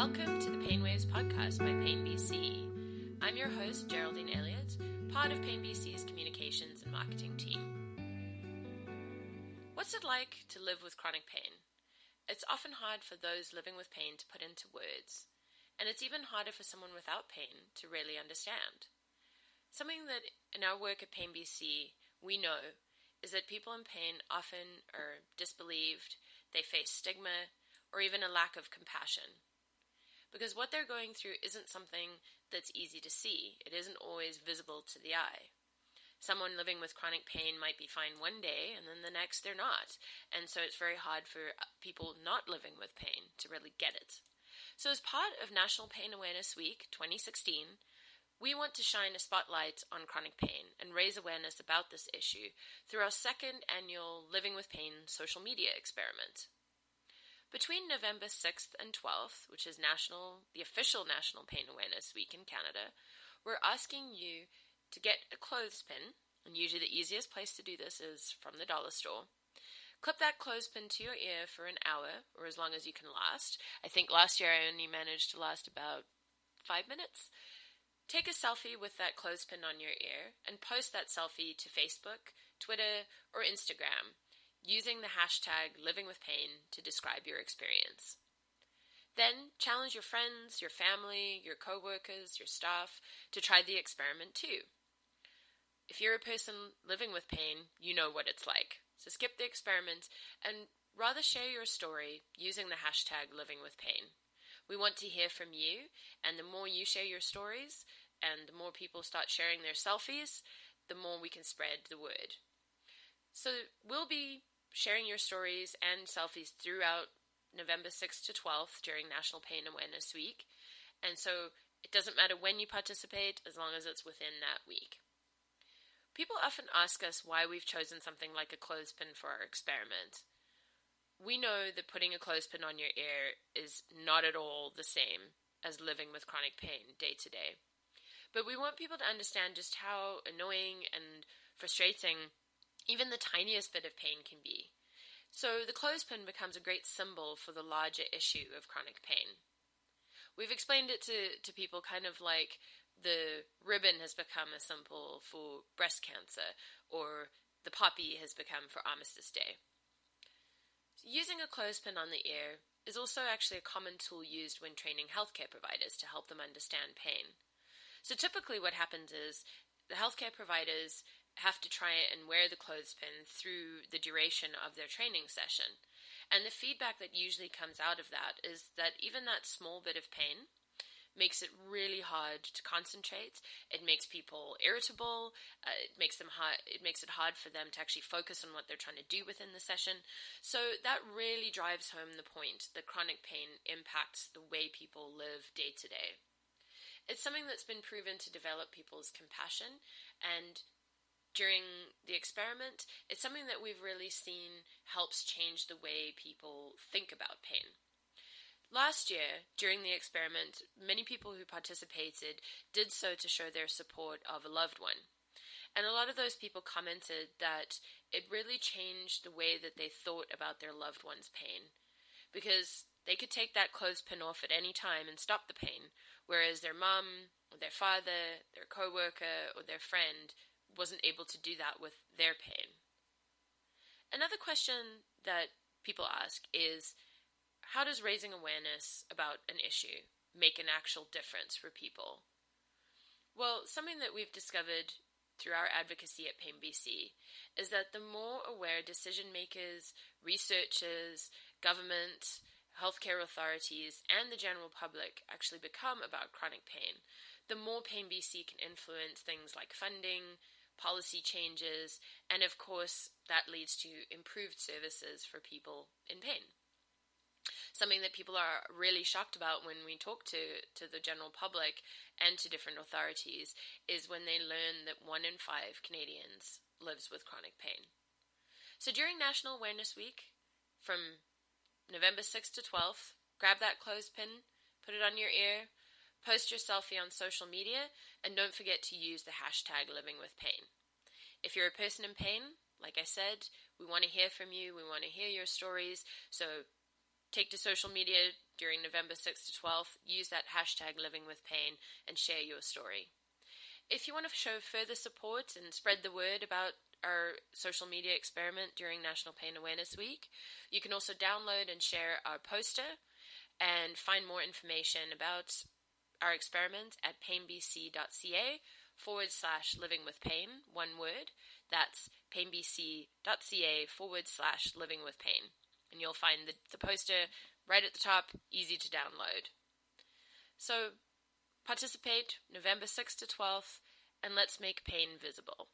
Welcome to the Painwaves podcast by painbc. I'm your host, Geraldine Elliott, part of painbc's communications and marketing team. What's it like to live with chronic pain? It's often hard for those living with pain to put into words, and it's even harder for someone without pain to really understand. Something that in our work at painbc we know is that people in pain often are disbelieved, they face stigma, or even a lack of compassion. Because what they're going through isn't something that's easy to see. It isn't always visible to the eye. Someone living with chronic pain might be fine one day, and then the next they're not. And so it's very hard for people not living with pain to really get it. So as part of National Pain Awareness Week 2016, we want to shine a spotlight on chronic pain and raise awareness about this issue through our second annual Living with Pain social media experiment. Between November 6th and 12th, which is the official National Pain Awareness Week in Canada, we're asking you to get a clothespin, and usually the easiest place to do this is from the dollar store. Clip that clothespin to your ear for an hour, or as long as you can last. I think last year I only managed to last about 5 minutes. Take a selfie with that clothespin on your ear, and post that selfie to Facebook, Twitter, or Instagram, using the hashtag livingwithpain to describe your experience. Then challenge your friends, your family, your co-workers, your staff to try the experiment too. If you're a person living with pain, you know what it's like. So skip the experiment and rather share your story using the hashtag livingwithpain. We want to hear from you, and the more you share your stories and the more people start sharing their selfies, the more we can spread the word. So we'll be sharing your stories and selfies throughout November 6th to 12th during National Pain Awareness Week. And so it doesn't matter when you participate as long as it's within that week. People often ask us why we've chosen something like a clothespin for our experiment. We know that putting a clothespin on your ear is not at all the same as living with chronic pain day to day. But we want people to understand just how annoying and frustrating even the tiniest bit of pain can be. So the clothespin becomes a great symbol for the larger issue of chronic pain. We've explained it to people kind of like the ribbon has become a symbol for breast cancer, or the poppy has become for Armistice Day. Using a clothespin on the ear is also actually a common tool used when training healthcare providers to help them understand pain. So typically what happens is the healthcare providers have to try and wear the clothespin through the duration of their training session. And the feedback that usually comes out of that is that even that small bit of pain makes it really hard to concentrate. It makes people irritable. It makes it hard for them to actually focus on what they're trying to do within the session. So that really drives home the point that chronic pain impacts the way people live day to day. It's something that's been proven to develop people's compassion, and during the experiment, it's something that we've really seen helps change the way people think about pain. Last year, during the experiment, many people who participated did so to show their support of a loved one. And a lot of those people commented that it really changed the way that they thought about their loved one's pain, because they could take that clothespin off at any time and stop the pain, whereas their mum, or their father, their co-worker, or their friend wasn't able to do that with their pain. Another question that people ask is, how does raising awareness about an issue make an actual difference for people? Well, something that we've discovered through our advocacy at painbc is that the more aware decision makers, researchers, government, healthcare authorities, and the general public actually become about chronic pain, the more painbc can influence things like funding, policy changes, and of course that leads to improved services for people in pain. Something that people are really shocked about when we talk to the general public and to different authorities is when they learn that 1 in 5 Canadians lives with chronic pain. So during National Awareness Week, from November 6th to 12th, grab that clothespin, put it on your ear, post your selfie on social media, and don't forget to use the hashtag livingwithpain. If you're a person in pain, like I said, we want to hear from you. We want to hear your stories. So take to social media during November 6th to 12th, use that hashtag livingwithpain and share your story. If you want to show further support and spread the word about our social media experiment during National Pain Awareness Week, you can also download and share our poster and find more information about our experiment at painbc.ca/livingwithpain, one word. That's painbc.ca/livingwithpain. And you'll find the poster right at the top, easy to download. So participate November 6th to 12th, and let's make pain visible.